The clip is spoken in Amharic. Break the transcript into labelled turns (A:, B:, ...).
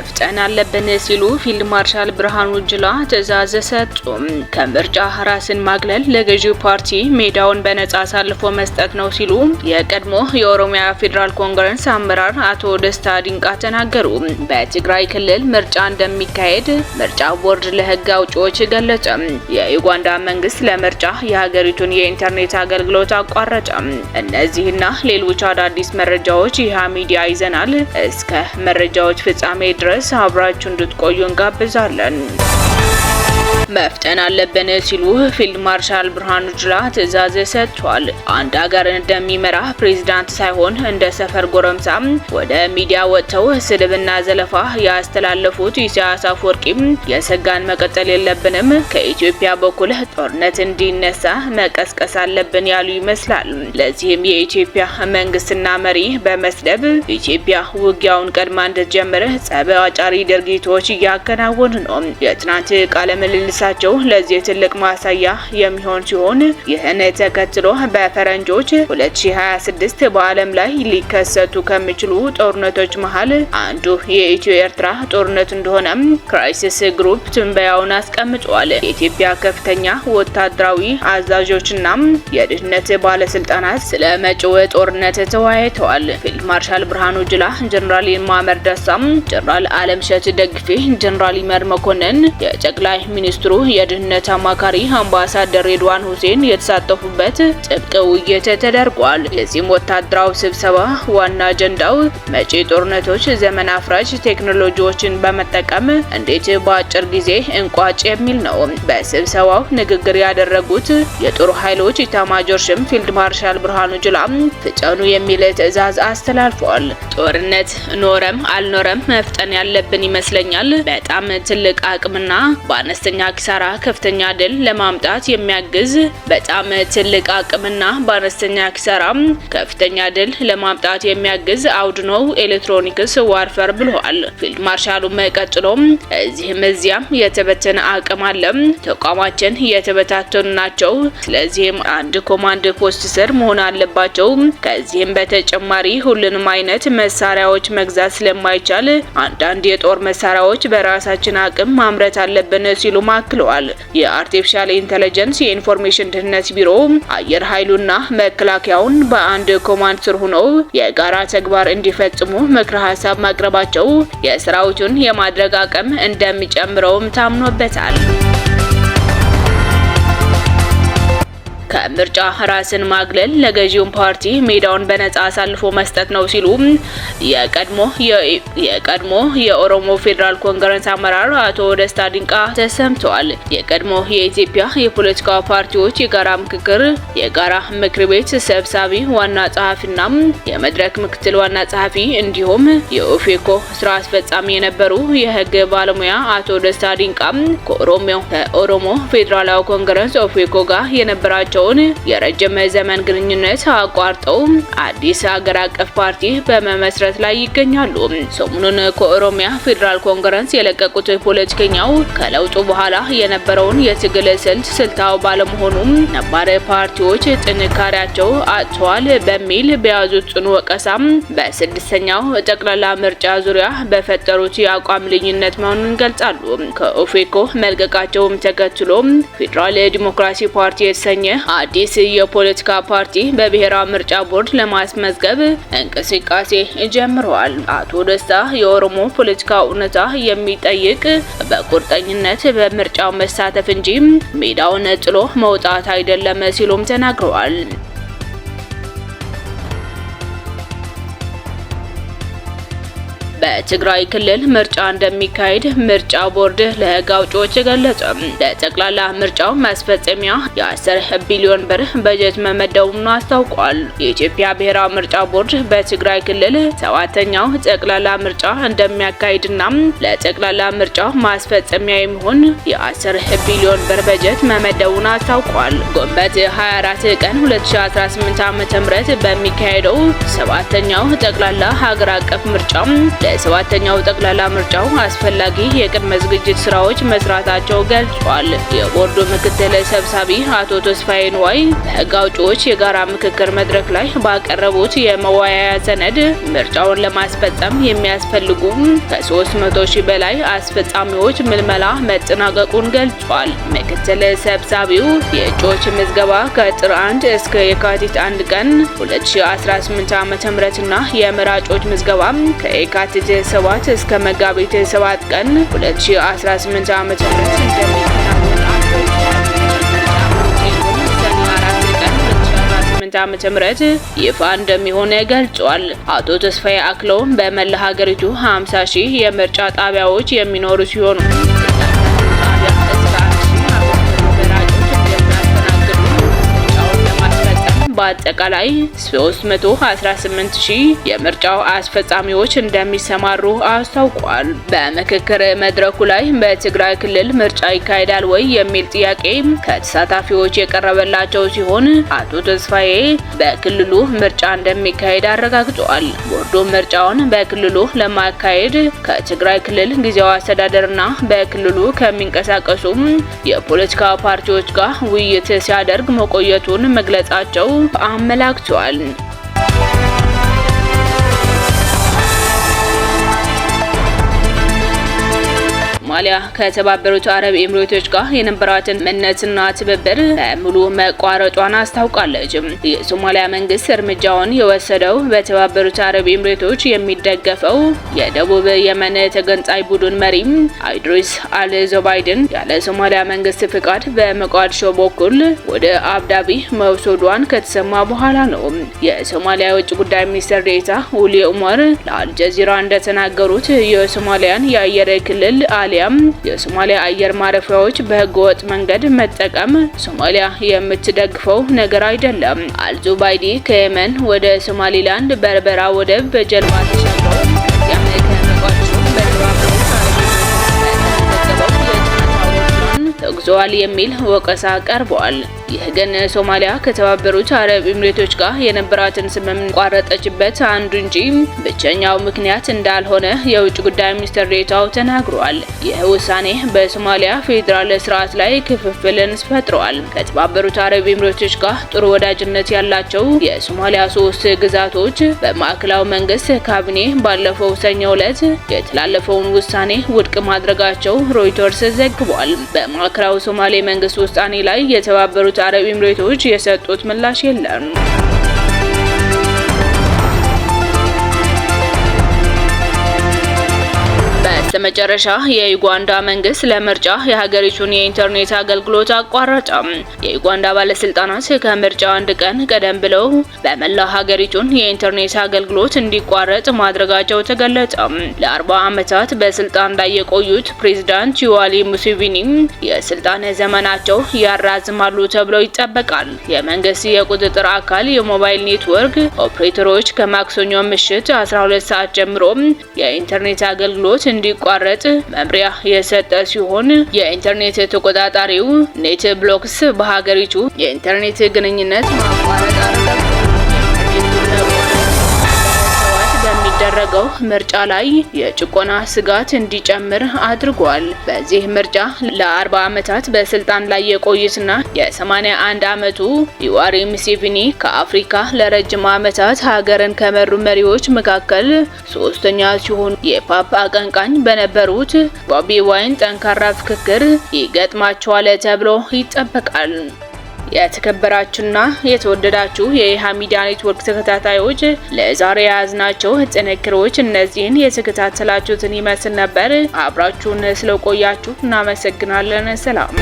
A: መፍጠን አለብን ሲሉ ፊልድ ማርሻል ብርሃኑ ጁላ ትዕዛዝ ሰጡ። ከምርጫ ራስን ማግለል ለገዢው ፓርቲ ሜዳውን በነጻ አሳልፎ መስጠት ነው ሲሉ የቀድሞ የኦሮሚያ ፌዴራል ኮንግረስ አመራር አቶ ደስታ ዲንቃ ተናገሩ። በትግራይ ክልል ምርጫ እንደሚካሄድ ምርጫ ቦርድ ለህግ አውጪዎች ገለጸ። የዩጋንዳ መንግስት ለምርጫ የሀገሪቱን የኢንተርኔት አገልግሎት አቋረጠ። እነዚህና ሌሎች አዳዲስ መረጃዎች ይሃ ሚዲያ ይዘናል። እስከ መረጃዎች ፍጻሜ ድረስ አብራችሁ እንድትቆዩ እንጋብዛለን። መፍጠን አለብን ሲሉ ፊልድ ማርሻል ብርሃኑ ጁላ ትዕዛዝ ሰጥቷል። አንድ ሀገር እንደሚመራ ፕሬዝዳንት ሳይሆን እንደ ሰፈር ጎረምሳ ወደ ሚዲያ ወጥተው ስድብና ዘለፋ ያስተላለፉት ኢሳያስ አፈወርቂም የሰጋን መቀጠል የለብንም፣ ከኢትዮጵያ በኩል ጦርነት እንዲነሳ መቀስቀስ አለብን ያሉ ይመስላል። ለዚህም የኢትዮጵያ መንግስትና መሪ በመስደብ ኢትዮጵያ ውጊያውን ቀድማ እንድትጀምር ጸብ አጫሪ ድርጊቶች እያከናወኑ ነው። የትናንት ቃለ ምልልስ ሳቸው ለዚህ ትልቅ ማሳያ የሚሆን ሲሆን ይህን ተከትሎ በፈረንጆች 2026 በዓለም ላይ ሊከሰቱ ከሚችሉ ጦርነቶች መሃል አንዱ የኢትዮ ኤርትራ ጦርነት እንደሆነ ክራይሲስ ግሩፕ ትንበያውን አስቀምጧል። የኢትዮጵያ ከፍተኛ ወታደራዊ አዛዦችና የደህንነት ባለስልጣናት ስለ መጪው ጦርነት ተወያይተዋል። ፊልድ ማርሻል ብርሃኑ ጁላ፣ ጀነራል ማመር ደሳም፣ ጀነራል አለምሸት ደግፌ፣ ጀነራል ይመር መኮንን፣ የጠቅላይ ሚኒስትሩ የደህንነት አማካሪ አምባሳደር ሬድዋን ሁሴን የተሳተፉበት ጥብቅ ውይይት ተደርጓል። የዚህም ወታደራዊ ስብሰባ ዋና አጀንዳው መጪ ጦርነቶች ዘመን አፍራሽ ቴክኖሎጂዎችን በመጠቀም እንዴት በአጭር ጊዜ እንቋጭ የሚል ነው። በስብሰባው ንግግር ያደረጉት የጦር ኃይሎች ኢታማጆር ሹም ፊልድ ማርሻል ብርሃኑ ጁላ ፍጠኑ የሚል ትዕዛዝ አስተላልፈዋል። ጦርነት ኖረም አልኖረም መፍጠን ያለብን ይመስለኛል። በጣም ትልቅ አቅምና በአነስተኛ ኪሳራ ከፍተኛ ድል ለማምጣት የሚያግዝ በጣም ትልቅ አቅምና በአነስተኛ ኪሳራ ከፍተኛ ድል ለማምጣት የሚያግዝ አውድ ነው ኤሌክትሮኒክስ ዋርፈር ብለዋል። ፊልድ ማርሻሉም ቀጥሎም እዚህም እዚያም የተበተነ አቅም አለ፣ ተቋማችን የተበታተኑ ናቸው። ስለዚህም አንድ ኮማንድ ፖስት ስር መሆን አለባቸው። ከዚህም በተጨማሪ ሁሉንም አይነት መሳሪያዎች መግዛት ስለማይቻል አንዳንድ የጦር መሳሪያዎች በራሳችን አቅም ማምረት አለብን ሲሉ ማክለዋል። የአርቲፊሻል ኢንተለጀንስ የኢንፎርሜሽን ደህንነት ቢሮ አየር ኃይሉና መከላከያውን በአንድ ኮማንድ ስር ሆነው የጋራ ተግባር እንዲፈጽሙ ምክረ ሀሳብ ማቅረባቸው የሰራዊቱን የማድረግ አቅም እንደሚጨምረውም ታምኖበታል። ከምርጫ ራስን ማግለል ለገዢው ፓርቲ ሜዳውን በነጻ አሳልፎ መስጠት ነው ሲሉ የቀድሞ የኦሮሞ ፌዴራል ኮንግረስ አመራር አቶ ደስታ ዲንቃ ተሰምተዋል። የቀድሞ የኢትዮጵያ የፖለቲካ ፓርቲዎች የጋራ ምክር ቤት ሰብሳቢ ዋና ጸሐፊና የመድረክ ምክትል ዋና ጸሐፊ እንዲሁም የኦፌኮ ስራ አስፈጻሚ የነበሩ የህግ ባለሙያ አቶ ደስታ ዲንቃ ከኦሮሞ ፌዴራላዊ ኮንግረስ ኦፌኮ ጋር የነበራቸው የረጅም ዘመን ግንኙነት አቋርጠው አዲስ ሀገር አቀፍ ፓርቲ በመመስረት ላይ ይገኛሉ። ሰሞኑን ከኦሮሚያ ፌዴራል ኮንግረስ የለቀቁት ፖለቲከኛው ከለውጡ በኋላ የነበረውን የትግል ስልታው ባለመሆኑ ነባር ፓርቲዎች ጥንካሬያቸው አጥተዋል በሚል በያዙት ጽኑ ወቀሳ በስድስተኛው ጠቅላላ ምርጫ ዙሪያ በፈጠሩት የአቋም ልዩነት መሆኑን ገልጻሉ። ከኦፌኮ መልቀቃቸውም ተከትሎ ፌዴራል ዲሞክራሲ ፓርቲ የተሰኘ አዲስ የፖለቲካ ፓርቲ በብሔራዊ ምርጫ ቦርድ ለማስመዝገብ እንቅስቃሴ ጀምረዋል። አቶ ደስታ የኦሮሞ ፖለቲካ እውነታ የሚጠይቅ በቁርጠኝነት በምርጫው መሳተፍ እንጂ ሜዳውን ጥሎ መውጣት አይደለም ሲሉም ተናግረዋል። በትግራይ ክልል ምርጫ እንደሚካሄድ ምርጫ ቦርድ ለህግ አውጪዎች ገለጸ። ለጠቅላላ ምርጫው ማስፈጸሚያ የ10 ቢሊዮን ብር በጀት መመደቡን አስታውቋል። የኢትዮጵያ ብሔራዊ ምርጫ ቦርድ በትግራይ ክልል 7ኛው ጠቅላላ ምርጫ እንደሚያካሂድና ለጠቅላላ ምርጫው ማስፈጸሚያ የሚሆን የ10 ቢሊዮን ብር በጀት መመደቡን አስታውቋል። ግንቦት 24 ቀን 2018 ዓ.ም በሚካሄደው 7ኛው ጠቅላላ ሀገር አቀፍ ምርጫ ለሰባተኛው ጠቅላላ ምርጫው አስፈላጊ የቅድመ ዝግጅት ስራዎች መስራታቸው ገልጿል። የቦርዱ ምክትል ሰብሳቢ አቶ ተስፋዬ ንዋይ በህግ አውጪዎች የጋራ ምክክር መድረክ ላይ ባቀረቡት የመወያያ ሰነድ ምርጫውን ለማስፈጸም የሚያስፈልጉ ከ300 ሺህ በላይ አስፈጻሚዎች ምልመላ መጠናቀቁን ገልጿል። ምክትል ሰብሳቢው የእጩዎች ምዝገባ ከጥር 1 እስከ የካቲት 1 ቀን 2018 ዓ.ም እና የመራጮች ምዝገባ ከየካቲት 7 እስከ መጋቢት 7 ቀን 2018 ዓ.ም እንደሚከናወን ዓመተ ይፋ እንደሚሆን ገልጿል። አቶ ተስፋዬ አክለውም በመላ ሀገሪቱ 50 ሺህ የምርጫ ጣቢያዎች የሚኖሩ ሲሆኑ በአጠቃላይ 318 ሺህ የምርጫው አስፈጻሚዎች እንደሚሰማሩ አስታውቋል። በምክክር መድረኩ ላይ በትግራይ ክልል ምርጫ ይካሄዳል ወይ የሚል ጥያቄ ከተሳታፊዎች የቀረበላቸው ሲሆን አቶ ተስፋዬ በክልሉ ምርጫ እንደሚካሄድ አረጋግጠዋል። ቦርዱ ምርጫውን በክልሉ ለማካሄድ ከትግራይ ክልል ጊዜያዊ አስተዳደርና በክልሉ ከሚንቀሳቀሱ የፖለቲካ ፓርቲዎች ጋር ውይይት ሲያደርግ መቆየቱን መግለጻቸው አመላክቷል። ሶማሊያ ከተባበሩት አረብ ኤሚሬቶች ጋር የነበራትን መነትና ትብብር ሙሉ መቋረጧን አስታውቃለች። የሶማሊያ መንግስት እርምጃውን የወሰደው በተባበሩት አረብ ኤሚሬቶች የሚደገፈው የደቡብ የመን ተገንጣይ ቡድን መሪ ኢድሪስ አልዞባይድን ያለ ሶማሊያ መንግስት ፍቃድ በሞቃዲሾ በኩል ወደ አቡዳቢ መውሰዷን ከተሰማ በኋላ ነው። የሶማሊያ የውጭ ጉዳይ ሚኒስትር ዴኤታ ውሊ ኡመር ለአልጀዚራ እንደተናገሩት የሶማሊያን የአየር ክልል አሊያ የሶማሊያ አየር ማረፊያዎች በህገወጥ መንገድ መጠቀም ሶማሊያ የምትደግፈው ነገር አይደለም። አልዙባይዲ ከየመን ወደ ሶማሊላንድ በርበራ ወደብ በጀልባ ተሻግረው የአሜሪካ መቋዲሾ ተጉዘዋል የሚል ወቀሳ ቀርቧል። ይህ ግን ሶማሊያ ከተባበሩት አረብ ኤሚሬቶች ጋር የነበራትን ስምምነት ቋረጠችበት አንዱ እንጂ ብቸኛው ምክንያት እንዳልሆነ የውጭ ጉዳይ ሚኒስትር ዴኤታው ተናግሯል። ይህ ውሳኔ በሶማሊያ ፌዴራል ስርዓት ላይ ክፍፍልን ፈጥሯል። ከተባበሩት አረብ ኤሚሬቶች ጋር ጥሩ ወዳጅነት ያላቸው የሶማሊያ 3 ግዛቶች በማዕከላዊ መንግስት ካቢኔ ባለፈው ሰኞ ዕለት የተላለፈውን ውሳኔ ውድቅ ማድረጋቸው ሮይተርስ ዘግቧል። በማዕከላዊ ሶማሌ መንግስት ውሳኔ ላይ የተባበሩት አረብ ኤሚሬቶች የሰጡት ምላሽ የለም። በመጨረሻ የዩጋንዳ መንግስት ለምርጫ የሀገሪቱን የኢንተርኔት አገልግሎት አቋረጠ። የዩጋንዳ ባለስልጣናት ከምርጫ 1 ቀን ቀደም ብለው በመላው ሀገሪቱን የኢንተርኔት አገልግሎት እንዲቋረጥ ማድረጋቸው ተገለጸ። ለ40 ዓመታት በስልጣን ላይ የቆዩት ፕሬዝዳንት ዩዋሪ ሙሴቪኒ የስልጣን ዘመናቸው ያራዝማሉ ተብሎ ይጠበቃል። የመንግስት የቁጥጥር አካል የሞባይል ኔትወርክ ኦፕሬተሮች ከማክሰኞ ምሽት 12 ሰዓት ጀምሮ የኢንተርኔት አገልግሎት እንዲቋረጥ መምሪያ የሰጠ ሲሆን የኢንተርኔት ተቆጣጣሪው ኔት ብሎክስ በሀገሪቱ የኢንተርኔት ግንኙነት ማቋረጥ አረጋግጧል። በሚደረገው ምርጫ ላይ የጭቆና ስጋት እንዲጨምር አድርጓል። በዚህ ምርጫ ለ40 ዓመታት በስልጣን ላይ የቆዩትና የ81 ዓመቱ ዩዋሪ ሙሴቪኒ ከአፍሪካ ለረጅም ዓመታት ሀገርን ከመሩ መሪዎች መካከል ሶስተኛ ሲሆኑ የፓፕ አቀንቃኝ በነበሩት ቦቢ ዋይን ጠንካራ ፍክክር ይገጥማቸዋል ተብሎ ይጠበቃል። የተከበራችሁና የተወደዳችሁ የኢሃ ሚዲያ ኔትወርክ ተከታታዮች ለዛሬ ያዝናቸው ጥንክሮች እነዚህን የተከታተላችሁትን ይመስል ነበር። አብራችሁን ስለቆያችሁ እናመሰግናለን። ሰላም